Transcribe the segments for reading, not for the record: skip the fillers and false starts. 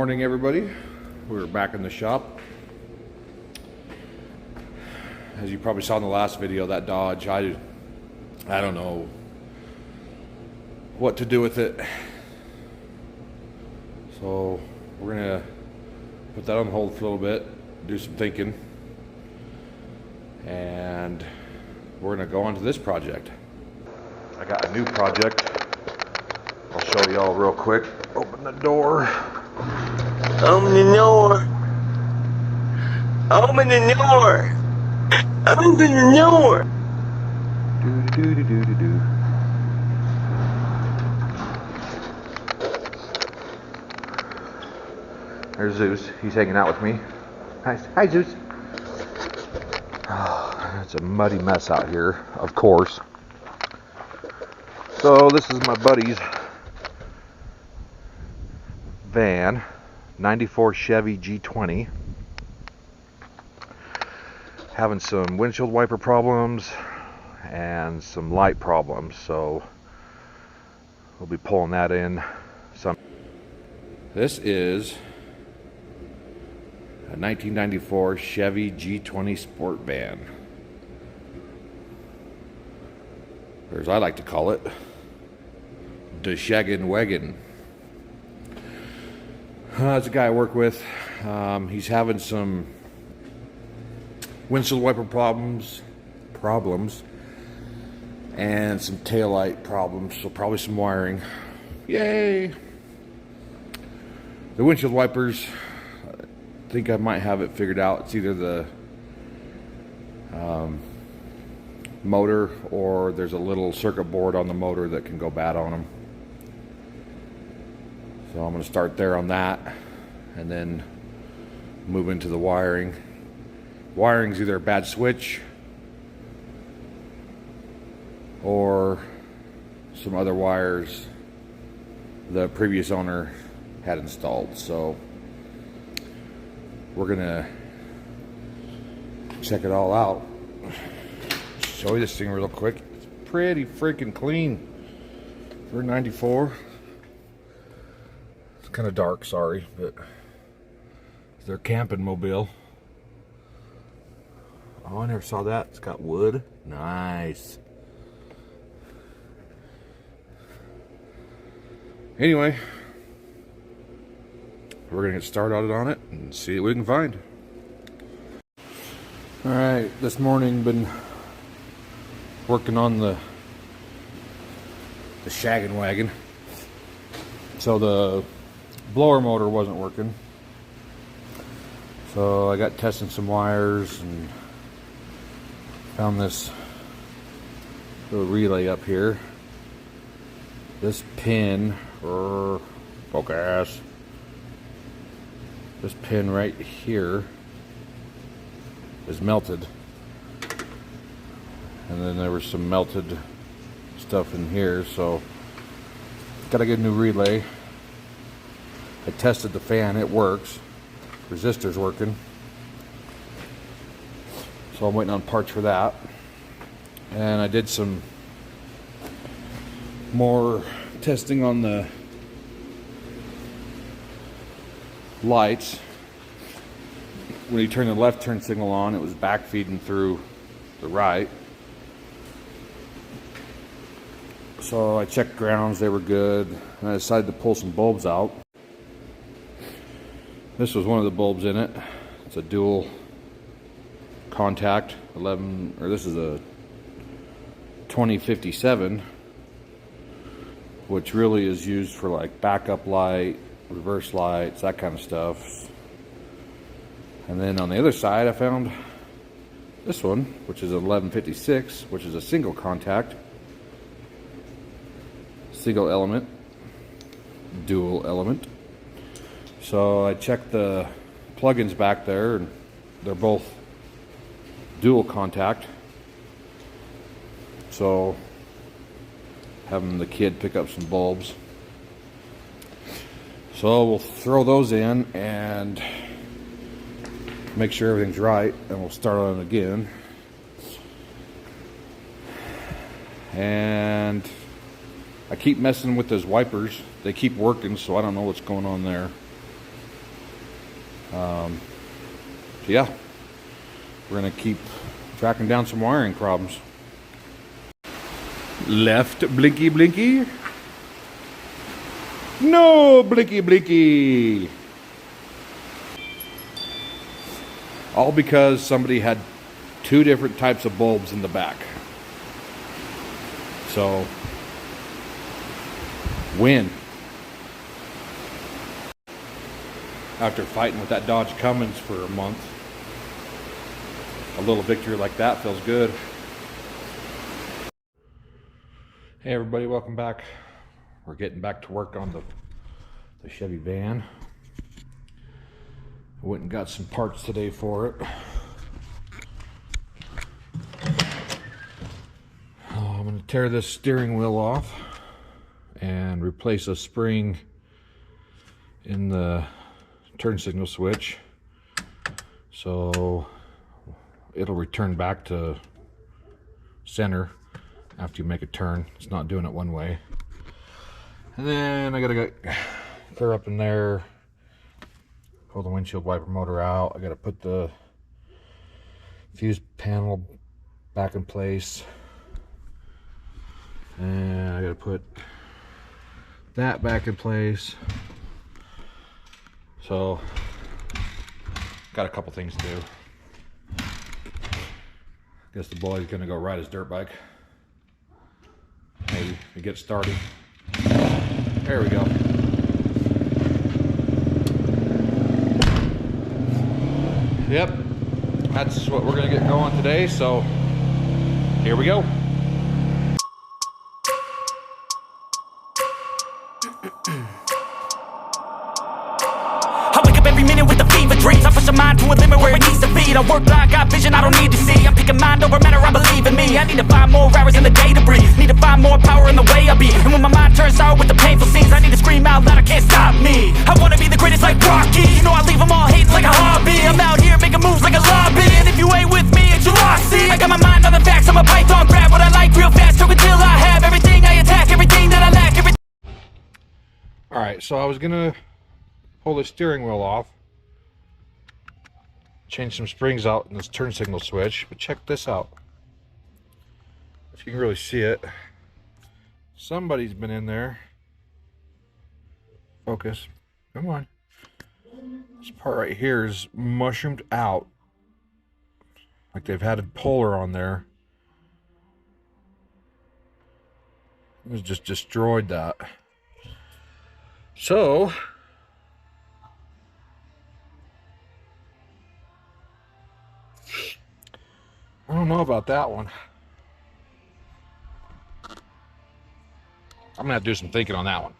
morning, everybody. We're back in the shop. As you probably saw in the last video, that Dodge, I don't know what to do with it. So we're gonna put that on hold for a little bit, do some thinking, and we're gonna go on to this project. I got a new project. I'll show y'all real quick. Open the door. Open the door. Open the door. Open the door. Do. There's Zeus. He's hanging out with me. Hi, Zeus. Oh, it's a muddy mess out here, of course. So this is my buddy's van, 94 Chevy G20. Having some windshield wiper problems and some light problems, so we'll be pulling that in some. This is a 1994 Chevy G20 sport van, or as I like to call it, the shaggin' wagon. That's a guy I work with. He's having some windshield wiper problems and some taillight problems, so probably some wiring. Yay! The windshield wipers, I think I might have it figured out. It's either the motor, or there's a little circuit board on the motor that can go bad on them. So I'm going to start there on that and then move into the wiring. Wiring's either a bad switch or some other wires the previous owner had installed. So we're gonna check it all out. Show you this thing real quick. It's pretty freaking clean for 94. It's kind of dark, sorry, but it's their camping mobile. Oh, I never saw that. It's got wood. Nice. Anyway, we're gonna get started on it and see what we can find. All right, this morning been working on the shaggin' wagon. So the blower motor wasn't working, so I got testing some wires and found this little relay up here. This pin, or focus, this pin right here is melted, and then there was some melted stuff in here, so gotta get a new relay. I tested the fan, it works. Resistor's working, so I'm waiting on parts for that. And I did some more testing on the lights. When you turn the left turn signal on, it was back feeding through the right. So I checked grounds, they were good, and I decided to pull some bulbs out. This was one of the bulbs in it. It's a dual contact 11, or this is a 2057, which really is used for like backup light, reverse lights, that kind of stuff. And then on the other side I found this one, which is 1156, which is a single contact, single element, dual element. So I checked the plugins back there, and they're both dual contact. So having the kid pick up some bulbs. So we'll throw those in and make sure everything's right, and we'll start on it again. And I keep messing with those wipers. They keep working, so I don't know what's going on there. So yeah, we're gonna keep tracking down some wiring problems. Left blinky blinky. No blinky blinky. All because somebody had two different types of bulbs in the back. So, win. After fighting with that Dodge Cummins for a month, a little victory like that feels good. Hey everybody, welcome back. We're getting back to work on the Chevy van. I went and got some parts today for it. I'm going to tear this steering wheel off and replace a spring in the turn signal switch, so it'll return back to center after you make a turn. It's not doing it one way. And then I gotta go clear up in there, pull the windshield wiper motor out. I gotta put the fuse panel back in place, and I gotta put that back in place. So got a couple things to do. Guess the boy's gonna go ride his dirt bike. Maybe we get started. There we go. Yep, that's what we're gonna get going today, so here we go. I wake up every minute with the fever dreams. I push my mind to a limit where it needs to feed. I work blind, got vision I don't need to see. I'm picking mind over matter, I believe in me. I need to find more hours in the day to breathe. Need to find more power in the way I be. And when my mind turns sour with the painful scenes, I need to scream out loud, I can't stop me. I wanna be the greatest like Rocky. You know I leave them all hating like a hobby. I'm out here making moves like a lobby. And if you ain't with me, it's your loss. See, I got my mind on the facts, I'm a python. Grab what I like real fast, choke until I have everything I attack, everything that I lack, everything. Alright, so I was gonna pull the steering wheel off, change some springs out in this turn signal switch, but check this out. If you can really see it, somebody's been in there. Focus. Come on. This part right here is mushroomed out, like they've had a puller on there. It's just destroyed that. So I don't know about that one. I'm gonna have to do some thinking on that one.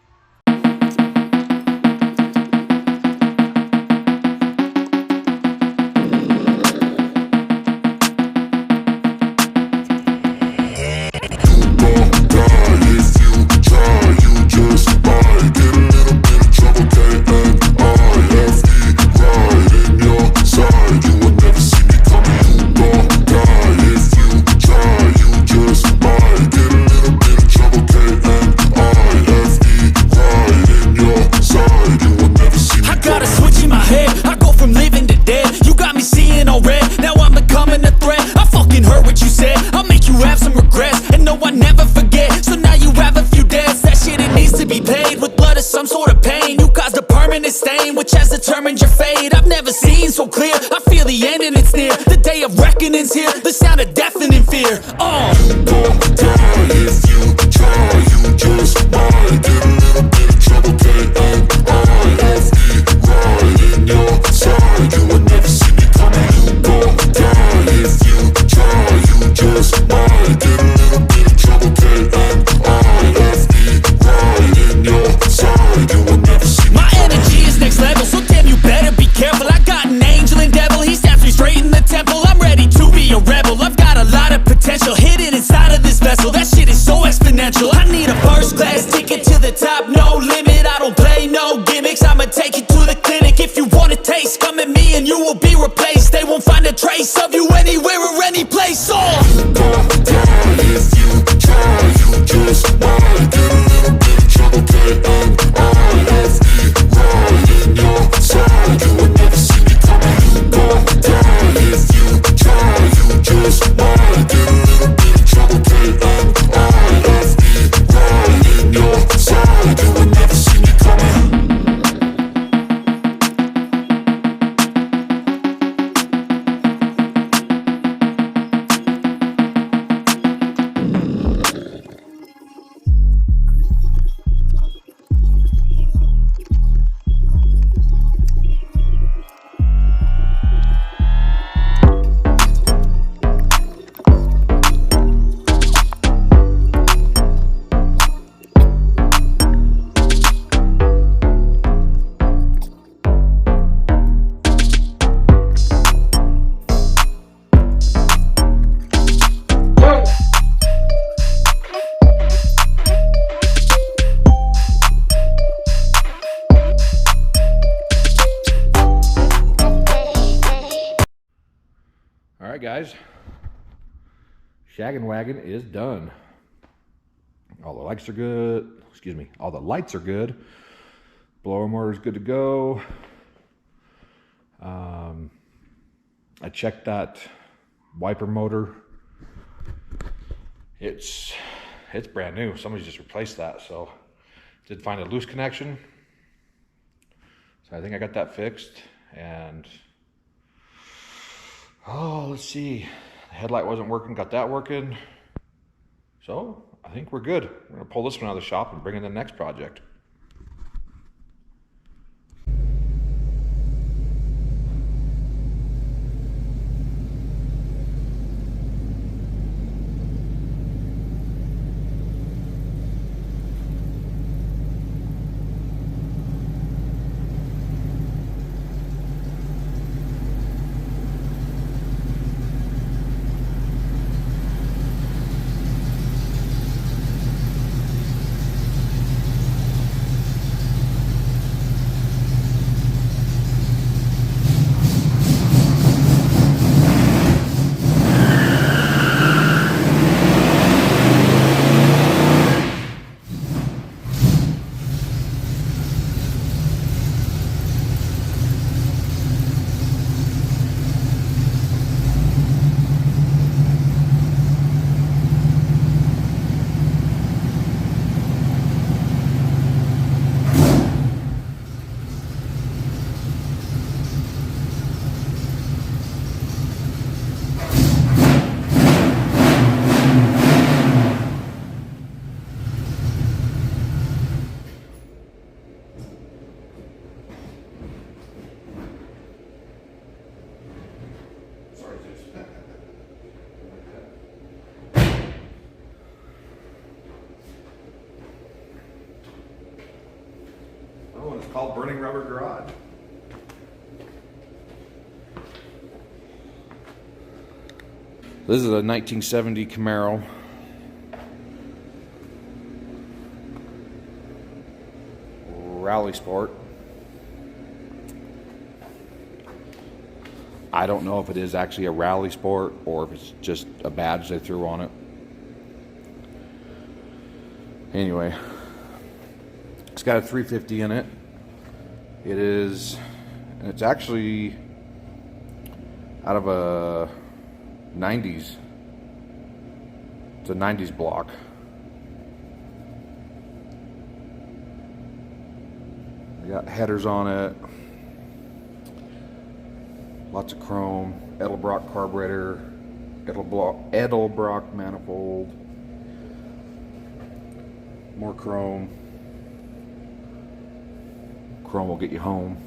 Which has determined your fate. I've never seen so clear. I feel the end and it's near. The day of reckoning's here. The sound of deafening fear. You won't die if you try. You just might get a little bit of trouble. K-N-I-F-E, right in your side. You will never see me coming. You won't die if you try. You just might get a little bit of trouble. K-N-I-F-E, right in your side. You will never see me. My energy is next level, so damn you better be careful. I got an angel and devil, he snaps me straight in the temple. I'm ready to be a rebel, I've got a lot of potential hidden inside of this vessel. That shit is so exponential. I need a first class ticket to the top, no limit. I don't play no gimmicks, I'ma take you to the clinic. If you want a taste, come at me and you will be replaced. They won't find a trace of you anywhere or any place. You won't die if you try. You just might get a little bit of trouble. K-N-I-F-E, right in your side. You will never see me guys. Shaggin' Wagon is done. All the lights are good. Excuse me. All the lights are good. Blower motor is good to go. I checked that wiper motor. It's brand new. Somebody's just replaced that. So did find a loose connection. So I think I got that fixed. And oh, let's see. The headlight wasn't working. Got that working. So I think we're good. We're gonna pull this one out of the shop and bring in the next project. It's called Burning Rubber Garage. This is a 1970 Camaro. Rally Sport. I don't know if it is actually a Rally Sport or if it's just a badge they threw on it. Anyway, it's got a 350 in it. It is, and it's actually out of a 90s. It's a 90s block. We got headers on it. Lots of chrome. Edelbrock carburetor. Edelbrock manifold. More chrome. Chrome will get you home.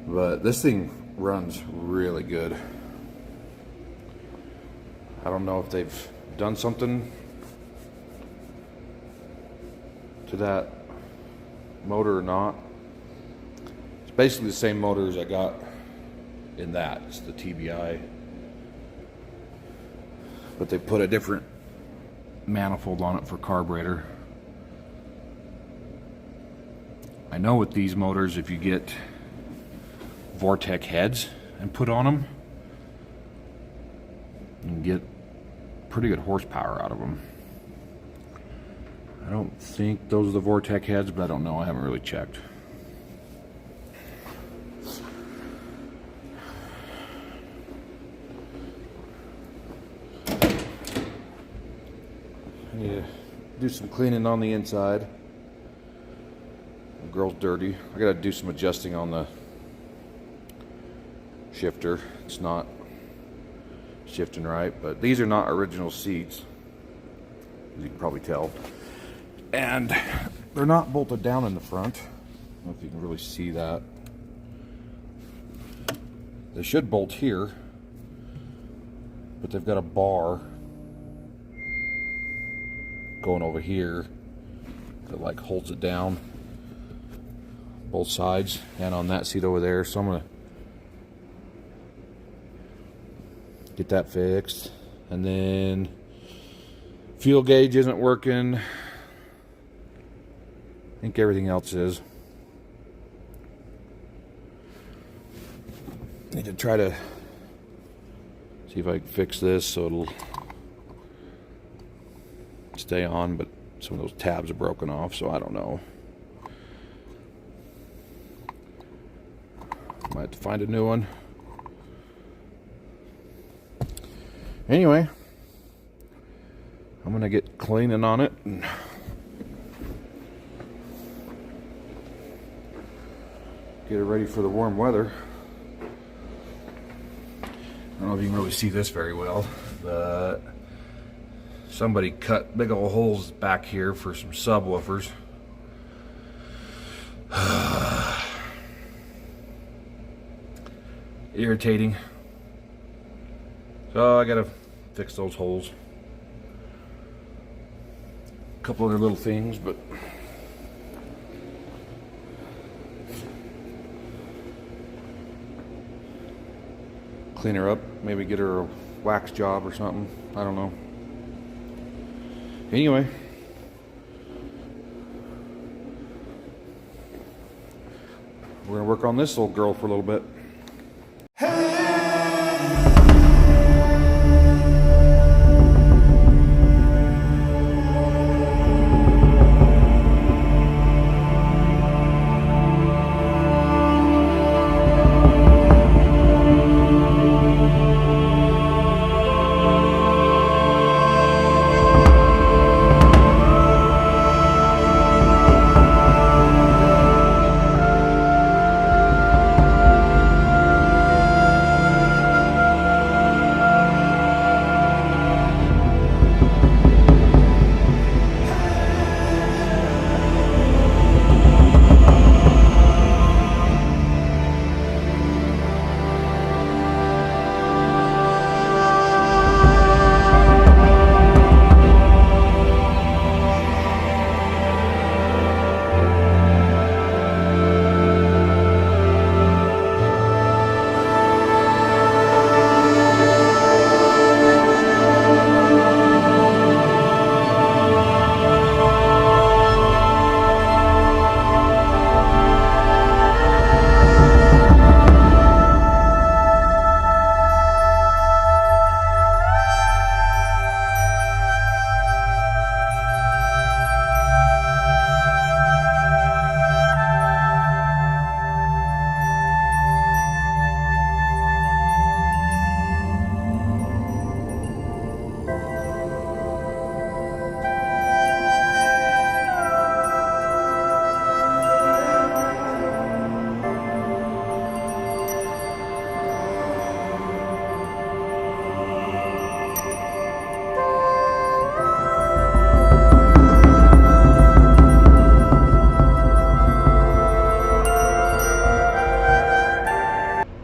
But this thing runs really good. I don't know if they've done something to that motor or not. It's basically the same motor as I got in that. It's the TBI. But they put a different manifold on it for carburetor. I know with these motors, if you get Vortec heads and put on them, you can get pretty good horsepower out of them. I don't think those are the Vortec heads, but I don't know. I haven't really checked. I need to do some cleaning on the inside. The girl's dirty. I gotta do some adjusting on the shifter. It's not shifting right, but these are not original seats, as you can probably tell. And they're not bolted down in the front. I don't know if you can really see that. They should bolt here, but they've got a bar going over here that like holds it down, both sides, and on that seat over there. So I'm gonna get that fixed. And then fuel gauge isn't working. I think everything else is. Need to try to See if I can fix this so it'll stay on, but some of those tabs are broken off, so I don't know. Might have to find a new one. Anyway, I'm gonna get cleaning on it and get it ready for the warm weather. I don't know if you can really see this very well, but somebody cut big old holes back here for some subwoofers. Irritating. So I gotta fix those holes. A couple other little things, but clean her up, maybe get her a wax job or something. I don't know. Anyway, we're gonna work on this old girl for a little bit.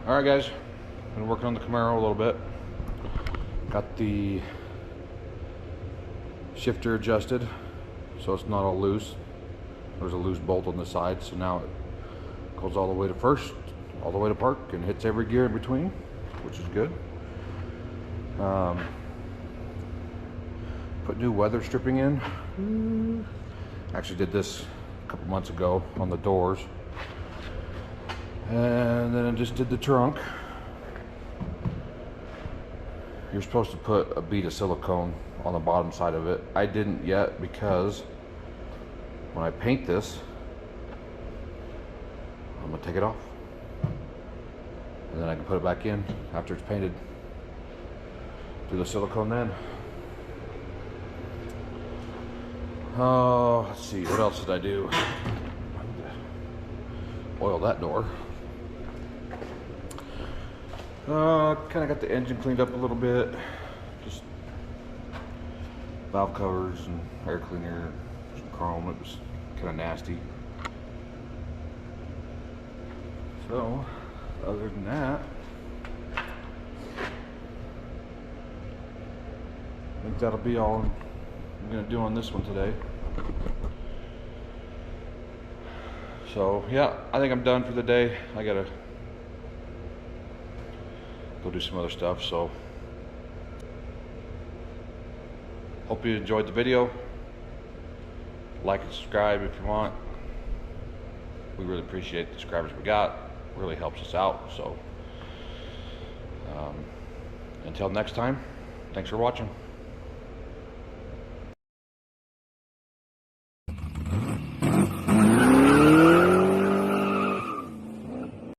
Alright guys, been working on the Camaro a little bit. Got the shifter adjusted so it's not all loose. There's a loose bolt on the side, so now it goes all the way to first, all the way to park, and hits every gear in between, which is good. Put new weather stripping in. Actually did this a couple months ago on the doors. And then I just did the trunk. You're supposed to put a bead of silicone on the bottom side of it. I didn't yet because when I paint this, I'm gonna take it off. And then I can put it back in after it's painted. Do the silicone then. Oh, let's see, what else did I do? Oil that door. Kind of got the engine cleaned up a little bit. Just valve covers and air cleaner, some chrome. It was kind of nasty. So, other than that, I think that'll be all I'm going to do on this one today. So, yeah, I think I'm done for the day. I gotta go do some other stuff, so hope you enjoyed the video. Like and subscribe if you want. We really appreciate the subscribers we got. Really helps us out, so until next time, thanks for watching.